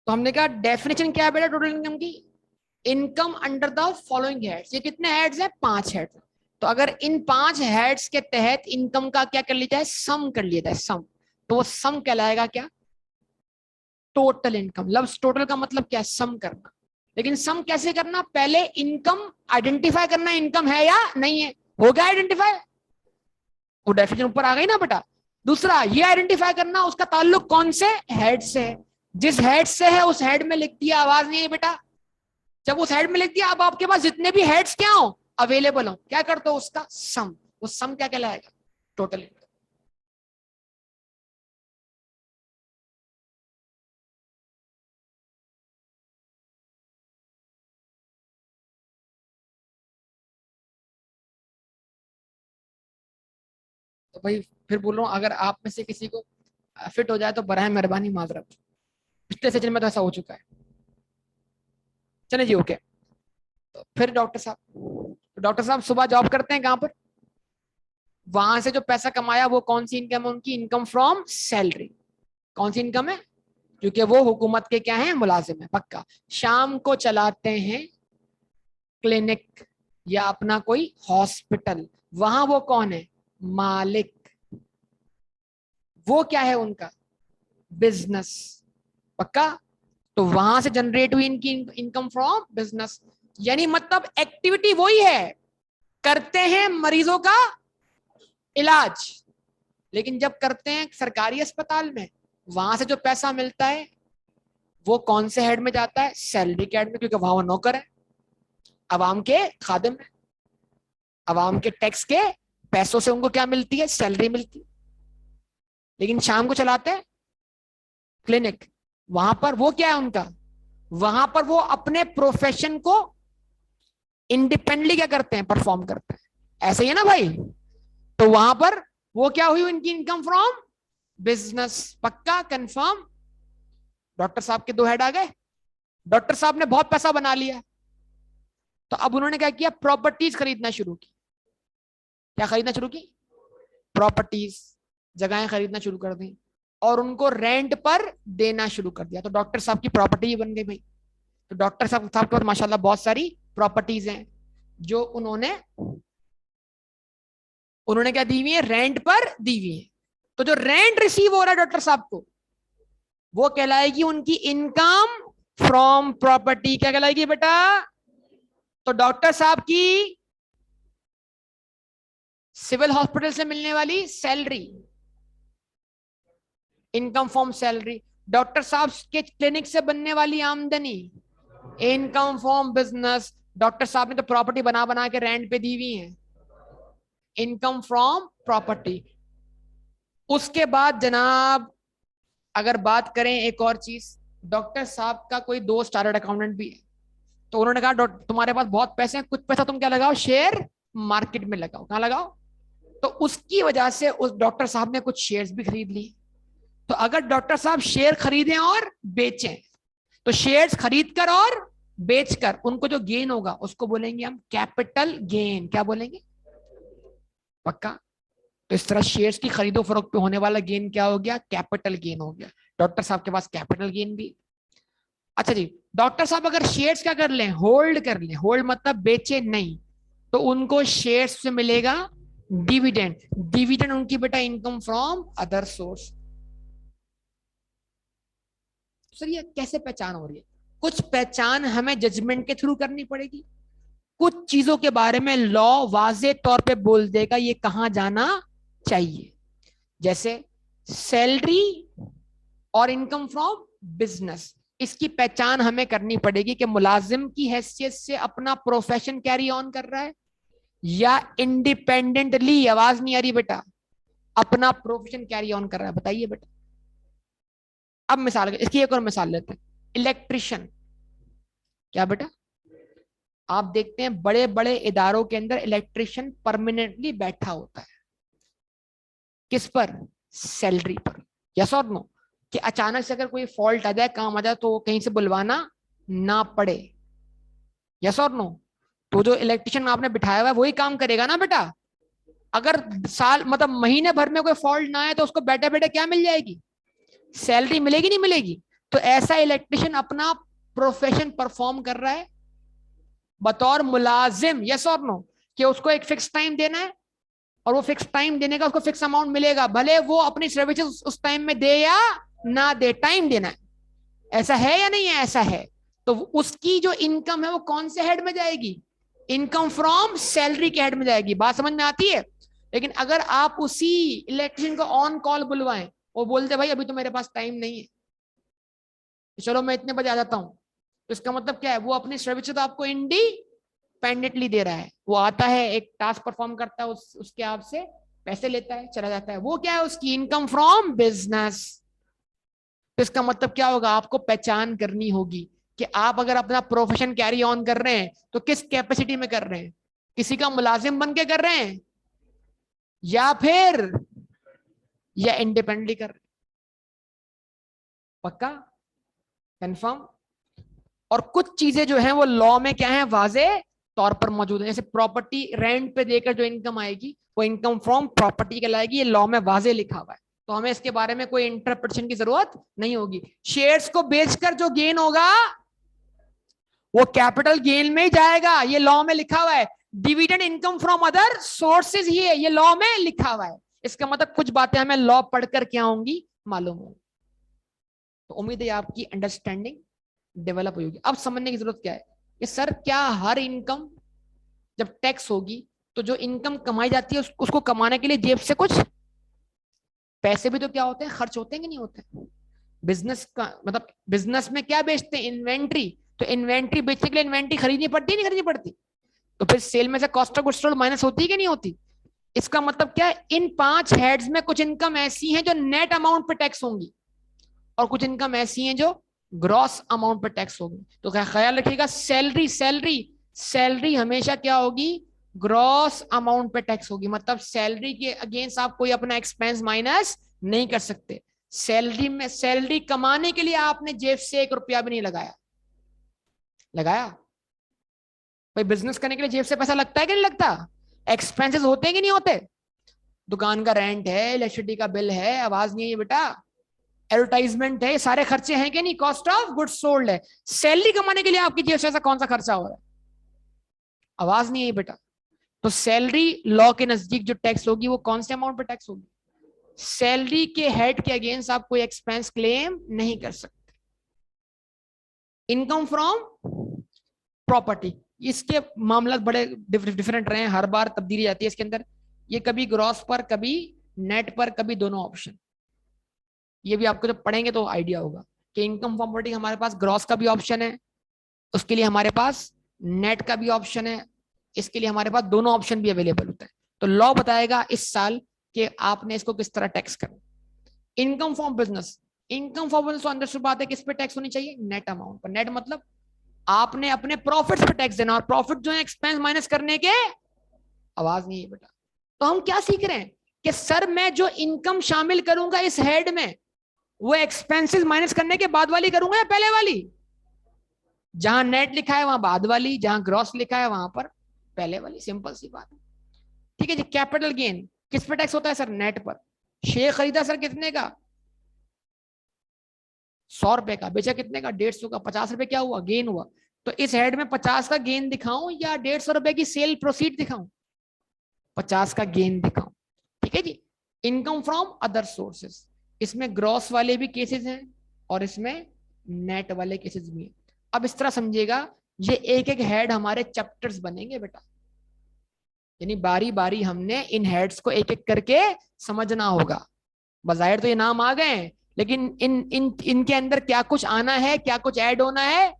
तो हमने कहा डेफिनेशन क्या है बेटा टोटल इनकम की, income under the following heads. ये कितने हेड्स हैं? 5 हेड्स। तो अगर इन 5 हेड्स के तहत इनकम का क्या कर लिया जाए? सम कर लिया जाए, सम। तो वो सम कहलाएगा क्या? Total income. लफ्ज टोटल का मतलब क्या? सम करना। लेकिन सम कैसे करना? पहले इनकम आइडेंटिफाई करना, इनकम है या नहीं है। हो गया आइडेंटिफाई, वो डेफिनेशन ऊपर आ गई ना बेटा। दूसरा ये आइडेंटिफाई करना उसका ताल्लुक कौन से हेड से है। जिस हेड से है उस हेड में लिख दिया, आवाज नहीं है बेटा। जब उस हेड में लिख दिया, अब आपके पास जितने भी हेड्स क्या हो, अवेलेबल हो, क्या करते हो? उसका सम। वो सम क्या कहलाएगा? Total income. तो भाई फिर बोल रहा हूँ, अगर आप में से किसी को फिट हो जाए तो बराए मेहरबानी माजरत, पिछले सेशन में तो ऐसा हो चुका है। चले जी, ओके। तो फिर डॉक्टर साहब सुबह जॉब करते हैं कहां पर? वहां से जो पैसा कमाया वो कौन सी इनकम है उनकी? Income from salary. कौन सी इनकम है? क्योंकि वो हुकूमत के क्या है? मुलाजिम है, पक्का। शाम को चलाते हैं क्लिनिक या अपना कोई हॉस्पिटल, वहां वो कौन है? मालिक। वो क्या है उनका? बिजनेस, पक्का। तो वहां से जनरेट हुई इनकी इनकम फ्रॉम बिजनेस। यानी मतलब एक्टिविटी वही है, करते हैं मरीजों का इलाज। लेकिन जब करते हैं सरकारी अस्पताल में, वहां से जो पैसा मिलता है वो कौन से हेड में जाता है? सैलरी के हेड में, क्योंकि वहां वो नौकर है, अवाम के खादिम है। अवाम के टैक्स के पैसों से उनको क्या मिलती है? सैलरी मिलती है। लेकिन शाम को चलाते हैं क्लिनिक, वहां पर वो क्या है उनका? वहां पर वो अपने प्रोफेशन को इंडिपेंडेंटली क्या करते हैं? परफॉर्म करते हैं। ऐसे ही है ना भाई? तो वहां पर वो क्या हुई उनकी? इनकम फ्रॉम बिजनेस, पक्का, कंफर्म। डॉक्टर साहब के 2 हेड आ गए। डॉक्टर साहब ने बहुत पैसा बना लिया, तो अब उन्होंने क्या किया? प्रॉपर्टीज खरीदना शुरू की। क्या खरीदना शुरू की? प्रॉपर्टीज, जगहें खरीदना शुरू कर दी और उनको रेंट पर देना शुरू कर दिया। तो डॉक्टर साहब की प्रॉपर्टी बन गई भाई। तो डॉक्टर साहब के पास माशाल्लाह बहुत सारी प्रॉपर्टीज हैं जो उन्होंने उन्होंने क्या दी हुई है? रेंट पर दी हुई है। तो जो रेंट रिसीव हो रहा है डॉक्टर साहब को, वो कहलाएगी उनकी इनकम फ्रॉम प्रॉपर्टी। क्या कहलाएगी बेटा? तो डॉक्टर साहब की सिविल हॉस्पिटल से मिलने वाली salary, income from salary. Doctor साहब के क्लिनिक से बनने वाली आमदनी, इनकम फ्रॉम बिजनेस। डॉक्टर साहब ने तो प्रॉपर्टी बना बना के रेंट पे दी हुई है, इनकम फ्रॉम प्रॉपर्टी। उसके बाद जनाब अगर बात करें एक और चीज, डॉक्टर साहब का कोई दोस्त चार्टर्ड अकाउंटेंट भी है। तो उन्होंने कहा तुम्हारे पास बहुत पैसे हैं, कुछ पैसा तुम क्या लगाओ? शेयर मार्केट में लगाओ। कहां लगाओ? तो उसकी वजह से उस डॉक्टर साहब ने कुछ शेयर्स भी खरीद लिए। तो अगर डॉक्टर साहब शेयर खरीदें और बेचें, तो शेयर्स खरीदकर और बेचकर उनको जो गेन होगा उसको बोलेंगे हम कैपिटल गेन। क्या बोलेंगे? पक्का। तो इस तरह शेयर्स की खरीदो फरोख्त पे होने वाला गेन क्या हो गया? कैपिटल गेन हो गया। डॉक्टर साहब के पास कैपिटल गेन भी। अच्छा जी, डॉक्टर साहब अगर शेयर्स क्या कर लें? होल्ड कर लें। होल्ड मतलब बेचे नहीं, तो उनको शेयर्स से मिलेगा डिविडेंड। डिविडेंड उनकी बेटा income from other source. Sir ये कैसे पहचान हो रही है? कुछ पहचान हमें जजमेंट के थ्रू करनी पड़ेगी। कुछ चीजों के बारे में लॉ वाजे तौर पे बोल देगा ये कहां जाना चाहिए। जैसे सैलरी और इनकम फ्रॉम बिजनेस, इसकी पहचान हमें करनी पड़ेगी कि मुलाजिम की हैसियत से अपना प्रोफेशन कैरी ऑन कर रहा है या इंडिपेंडेंटली, आवाज नहीं आ रही बेटा, अपना प्रोफेशन कैरी ऑन कर रहा है। बताइए बेटा। अब मिसाल, इसकी एक और मिसाल लेते हैं। इलेक्ट्रिशियन, क्या बेटा? आप देखते हैं बड़े बड़े इदारों के अंदर इलेक्ट्रिशियन परमानेंटली बैठा होता है। किस पर? सैलरी पर। यस और नो? कि अचानक से अगर कोई फॉल्ट आ जाए, काम आ जाए, तो कहीं से बुलवाना ना पड़े। यस और नो? तो जो इलेक्ट्रिशियन आपने बिठाया हुआ है वही काम करेगा ना बेटा। अगर साल मतलब महीने भर में कोई फॉल्ट ना आए तो उसको बैठे बैठे क्या मिल जाएगी? सैलरी मिलेगी नहीं मिलेगी? तो ऐसा इलेक्ट्रिशियन अपना प्रोफेशन परफॉर्म कर रहा है बतौर मुलाजिम, यस और नो, कि उसको एक फिक्स टाइम देना है और वो फिक्स टाइम देने का उसको फिक्स अमाउंट मिलेगा, भले वो अपनी सर्विसेज उस टाइम में दे या ना दे, टाइम देना है। ऐसा है या नहीं है? ऐसा है। तो उसकी जो इनकम है वो कौन से हेड में जाएगी? इनकम फ्रॉम सैलरी के हेड में जाएगी। बात समझ में आती है? लेकिन अगर आप उसी इलेक्ट्रिशियन को ऑन कॉल बुलवाएं, वो बोलते भाई अभी तो मेरे पास टाइम नहीं है, चलो मैं इतने बजे आ जाता हूं, तो इसका मतलब क्या है? वो अपनी सर्विस तो आपको इंडिपेंडेंटली दे रहा है। वो आता है, एक टास्क परफॉर्म करता है, उसके आपसे पैसे लेता है, चला जाता है। वो क्या है? उसकी इनकम फ्रॉम बिजनेस। तो इसका मतलब क्या होगा? आपको पहचान करनी होगी कि आप अगर अपना प्रोफेशन कैरी ऑन कर रहे हैं तो किस कैपेसिटी में कर रहे हैं। किसी का मुलाजिम बन के कर रहे हैं या फिर या इंडिपेंडेंटली कर रहे हैं। पक्का? कंफर्म? और कुछ चीजें जो हैं वो लॉ में क्या है, वाजे तौर पर मौजूद है। जैसे प्रॉपर्टी रेंट पे देकर जो इनकम आएगी वो इनकम फ्रॉम प्रॉपर्टी कहलाएगी, ये लॉ में वाजे लिखा हुआ है, तो हमें इसके बारे में कोई इंटरप्रिटेशन की जरूरत नहीं होगी। शेयर्स को बेचकर जो गेन होगा वो कैपिटल गेन में ही जाएगा, ये लॉ में लिखा हुआ है। Dividend income from other sources ही है, ये लॉ में लिखा हुआ है। इसका मतलब कुछ बातें हमें लॉ पढ़कर क्या होंगी, मालूम होंगी। तो उम्मीद है आपकी अंडरस्टैंडिंग डेवलप होगी। अब समझने की जरूरत क्या है कि सर क्या हर इनकम जब टैक्स होगी तो जो इनकम कमाई जाती है उसको कमाने के लिए जेब से कुछ पैसे भी तो क्या होते हैं, खर्च होते हैं कि नहीं होते? बिजनेस का मतलब बिजनेस में क्या बेचते हैं? इन्वेंट्री। तो इन्वेंट्री बेचने के लिए इन्वेंट्री खरीदनी पड़ती है, नहीं खरीदनी पड़ती? तो फिर सेल में से cost of goods sold minus होती है कि नहीं होती? इसका मतलब क्या है? इन 5 हेड्स में कुछ इनकम ऐसी हैं जो नेट अमाउंट पे टैक्स होंगी और कुछ इनकम ऐसी हैं जो ग्रॉस अमाउंट पे टैक्स होगी। तो क्या ख्याल रखिएगा, सैलरी सैलरी सैलरी हमेशा क्या होगी? ग्रॉस अमाउंट पे टैक्स होगी। मतलब सैलरी के अगेंस्ट आप कोई अपना एक्सपेंस माइनस नहीं कर सकते। सैलरी में सैलरी कमाने के लिए आपने जेब से 1 रुपया भी नहीं लगाया। लगाया? भाई बिजनेस करने के लिए जेब से पैसा लगता है कि नहीं लगता? एक्सपेंसेस होते हैं कि नहीं होते? दुकान का रेंट है, इलेक्ट्रिसिटी का बिल है, आवाज नहीं है बेटा, एडवर्टाइजमेंट है, सारे खर्चे हैं कि नहीं? कॉस्ट ऑफ गुड्स सोल्ड है। सैलरी कमाने के लिए आपकी जेब से ऐसा कौन सा खर्चा हो रहा है? आवाज नहीं है बेटा। तो सैलरी लॉ के नजदीक जो टैक्स होगी वो कौन से अमाउंट पर टैक्स होगी? सैलरी के हेड के अगेंस्ट आप कोई एक्सपेंस क्लेम नहीं कर सकते। इनकम फ्रॉम प्रॉपर्टी, इसके मामला बड़े डिफरेंट रहे हैं, हर बार तब्दीली आती है इसके अंदर। ये कभी ग्रॉस पर, कभी नेट पर, कभी दोनों ऑप्शन। ये भी आपको जब पढ़ेंगे तो आइडिया होगा कि इनकम फ्रॉम प्रॉपर्टी हमारे पास ग्रॉस का भी ऑप्शन है, उसके लिए हमारे पास नेट का भी ऑप्शन है, इसके लिए हमारे पास दोनों ऑप्शन भी अवेलेबल होते हैं। तो लॉ बताएगा इस साल कि आपने इसको किस तरह टैक्स करना। Income from business, income from business अंदर से बात है किस पे टैक्स होनी चाहिए? नेट अमाउंट पर। नेट मतलब आपने अपने प्रॉफिट्स पे टैक्स देना, और प्रॉफिट जो है एक्सपेंस माइनस करने के, आवाज नहीं है बेटा। तो हम क्या सीख रहे हैं कि सर मैं जो इनकम शामिल करूंगा इस हेड में वो एक्सपेंसेस माइनस करने के बाद वाली करूंगा या पहले वाली? जहां नेट लिखा है वहां बाद वाली, जहां ग्रॉस लिखा है वहां पर पहले वाली। सिंपल सी बात। ठीक है जी। कैपिटल गेन किस पे टैक्स होता है सर? नेट पर। शेयर खरीदा सर कितने का? 100 रुपए का। बेचा कितने का? 150 का। 50 रुपए क्या हुआ? गेन हुआ। तो इस हेड में 50 का गेन दिखाऊं या 150 रुपए की सेल प्रोसीड दिखाऊं? 50 का गेन दिखाऊं। ठीक है जी। इनकम फ्रॉम अदर सोर्सेस, इसमें ग्रॉस वाले भी केसेस हैं और इसमें नेट वाले केसेस भी हैं। अब इस तरह समझिएगा, ये एक एक हेड हमारे चैप्टर्स बनेंगे बेटा, यानी बारी बारी हमने इन हेड्स को एक एक करके समझना होगा। बजायर तो ये नाम आ गए, लेकिन इन इन इनके अंदर क्या कुछ आना है, क्या कुछ ऐड होना है,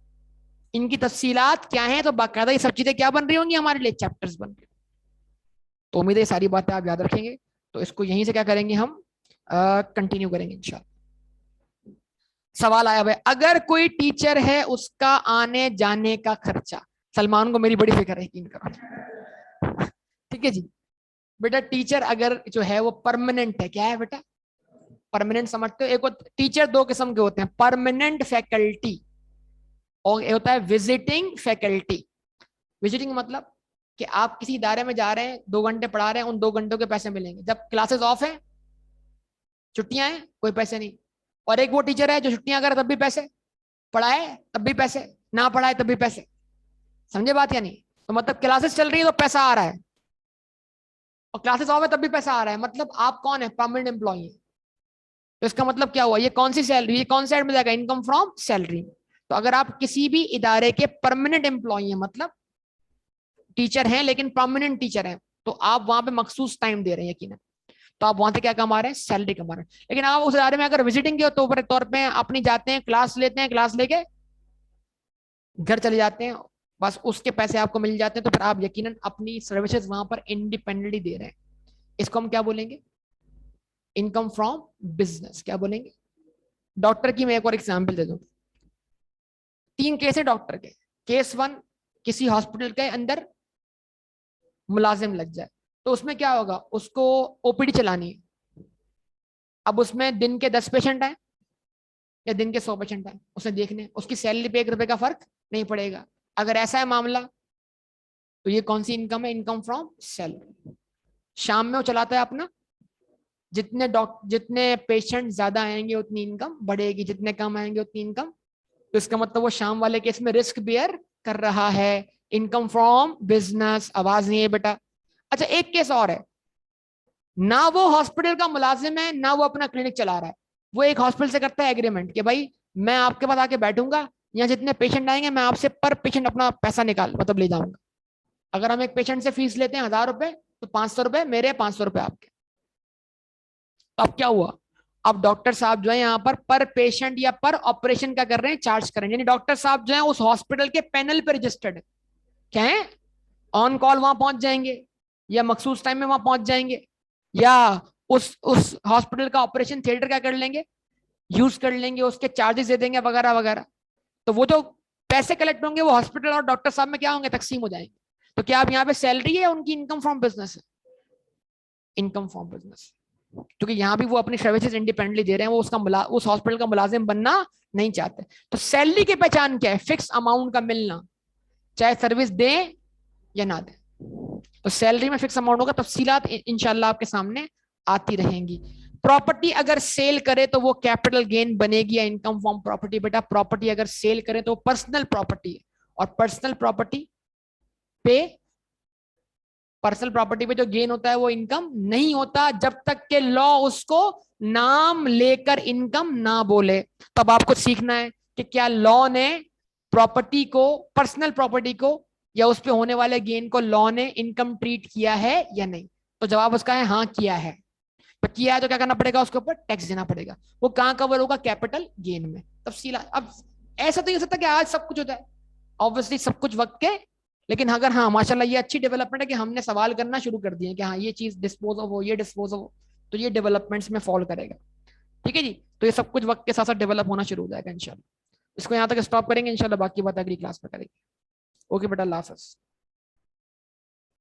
इनकी तफसीलात क्या है, तो बाकायदा ये सब चीजें क्या बन रही होंगी हमारे लिए? चैप्टर्स बन रही। तो उम्मीद है ये सारी बातें आप याद रखेंगे। तो इसको यहीं से क्या करेंगे हम, कंटिन्यू करेंगे इंशाल्लाह। सवाल आया भाई, अगर कोई टीचर है उसका आने जाने का खर्चा, सलमान को मेरी बड़ी फिक्र है, यकीन करो। ठीक है जी। बेटा टीचर अगर जो है वो परमानेंट है, क्या है बेटा? परमानेंट समझते हो? एक टीचर 2 किस्म के होते हैं, परमानेंट फैकल्टी और एक होता है विजिटिंग फैकल्टी। विजिटिंग मतलब कि आप किसी इदारे में जा रहे हैं, 2 घंटे पढ़ा रहे हैं, उन 2 घंटों के पैसे मिलेंगे। जब क्लासेस ऑफ है, छुट्टियां हैं, कोई पैसे नहीं। और एक वो टीचर है जो छुट्टियां करे तब भी पैसे, पढ़ाए तब भी पैसे, ना पढ़ाए तब भी पैसे। समझे बात या नहीं? तो मतलब क्लासेस चल रही है तो पैसा आ रहा है, और क्लासेस ऑफ है तब भी पैसा आ रहा है, मतलब आप कौन है? परमानेंट एम्प्लॉई है। तो इसका मतलब क्या हुआ? ये कौन सी सैलरी, ये कौन सा साइड में जाएगा? Income from salary. तो अगर आप किसी भी इदारे के परमानेंट एम्प्लॉई हैं, मतलब टीचर हैं लेकिन परमानेंट टीचर हैं, तो आप वहां पे मखसूस टाइम दे रहे हैं यकीन, तो आप वहां से क्या कमा रहे हैं? सैलरी कमा रहे हैं। लेकिन आप उस इदारे में अगर विजिटिंग के तौर पे अपनी जाते हैं, क्लास लेते हैं, क्लास लेके घर चले जाते हैं, बस उसके पैसे आपको मिल जाते हैं, तो फिर आप यकीनन अपनी सर्विसेज वहां पर इंडिपेंडेंटली दे रहे हैं। इसको हम क्या बोलेंगे? Income from business. क्या बोलेंगे? डॉक्टर की मैं एक और एग्जाम्पल दे दूं। 3 केस है डॉक्टर के। केस 1, किसी हॉस्पिटल के अंदर मुलाजिम लग जाए, तो उसमें क्या होगा? उसको ओपीडी चलानी है। अब उसमें दिन के 10 पेशेंट आए या दिन के 100 पेशेंट आए, उसे देखने, उसकी सैलरी पे 1 रुपए का फर्क नहीं पड़ेगा। अगर ऐसा है मामला, तो ये कौन सी इनकम है? Income from salary. शाम में वो चलाता है अपना, जितने पेशेंट ज्यादा आएंगे उतनी इनकम बढ़ेगी, जितने कम आएंगे उतनी इनकम, तो इसका मतलब वो शाम वाले केस में रिस्क बियर कर रहा है। Income from business. आवाज नहीं है बेटा? अच्छा, एक केस और है, ना वो हॉस्पिटल का मुलाजिम है, ना वो अपना क्लिनिक चला रहा है, वो एक हॉस्पिटल से करता है एग्रीमेंट कि भाई मैं आपके पास आके बैठूंगा, यहाँ जितने पेशेंट आएंगे मैं आपसे पर पेशेंट अपना पैसा निकाल मतलब ले जाऊंगा। अगर हम एक पेशेंट से फीस लेते हैं 1000 रुपए, तो 500 रुपए मेरे, 500 रुपए आपके। तो अब क्या हुआ? अब डॉक्टर साहब जो है यहाँ पर पेशेंट या पर ऑपरेशन क्या कर रहे हैं? चार्ज कर रहे हैं। यानी डॉक्टर साहब जो है उस हॉस्पिटल के पैनल पे रजिस्टर्ड है। क्या है? ऑन कॉल वहां पहुंच जाएंगे, या मखसूस टाइम में वहां पहुंच जाएंगे, या उस हॉस्पिटल का ऑपरेशन थिएटर क्या कर लेंगे? यूज कर लेंगे, उसके चार्जेस दे देंगे वगैरह वगैरह। तो वो जो पैसे कलेक्ट होंगे वो हॉस्पिटल और डॉक्टर साहब में क्या होंगे? तकसीम हो जाएंगे। तो क्या अब यहाँ पे सैलरी है उनकी इनकम फ्रॉम बिजनेस है? इनकम फ्रॉम बिजनेस, क्योंकि यहाँ भी वो अपनी सर्विसेज इंडिपेंडेंटली दे रहे हैं, वो उस हॉस्पिटल का मुलाजिम बनना नहीं चाहते। तो सैलरी की पहचान क्या है? फिक्स अमाउंट का मिलना, चाहे सर्विस दें या ना दें। तो सैलरी में फिक्स अमाउंट होगा, तफसीलात इंशाल्लाह आपके सामने आती रहेंगी। प्रॉपर्टी अगर सेल करे तो वो कैपिटल गेन बनेगी या इनकम फ्रॉम प्रॉपर्टी? बेटा प्रॉपर्टी अगर सेल करे तो पर्सनल प्रॉपर्टी है, और पे पर्सनल प्रॉपर्टी पे जो गेन होता है वो इनकम नहीं होता, जब तक के लॉ उसको नाम लेकर इनकम ना बोले। तब आपको सीखना है कि क्या लॉ ने प्रॉपर्टी को, पर्सनल प्रॉपर्टी को, या उस पे होने वाले गेन को लॉ ने इनकम ट्रीट किया है या नहीं। तो जवाब उसका है हाँ किया है। तो किया है तो क्या करना पड़ेगा? उसके ऊपर टैक्स देना पड़ेगा। वो कहां कवर होगा? कैपिटल गेन में। तफसीला अब ऐसा तो नहीं हो सकता कि आज सब कुछ होता है, ऑब्वियसली सब कुछ वक्त के। लेकिन अगर हाँ माशाल्लाह ये अच्छी डेवलपमेंट है कि हमने सवाल करना शुरू कर दिए कि हाँ ये चीज डिस्पोज ऑफ हो, ये डिस्पोज हो, तो ये डेवलपमेंट्स में फॉलो करेगा। ठीक है जी। तो ये सब कुछ वक्त के साथ साथ डेवलप होना शुरू हो जाएगा इंशाल्लाह। इसको यहाँ तक स्टॉप करेंगे, इंशाल्लाह बाकी बात अगली क्लास में करेंगे। ओके बेटा, अल्लाह हाफ़िज़।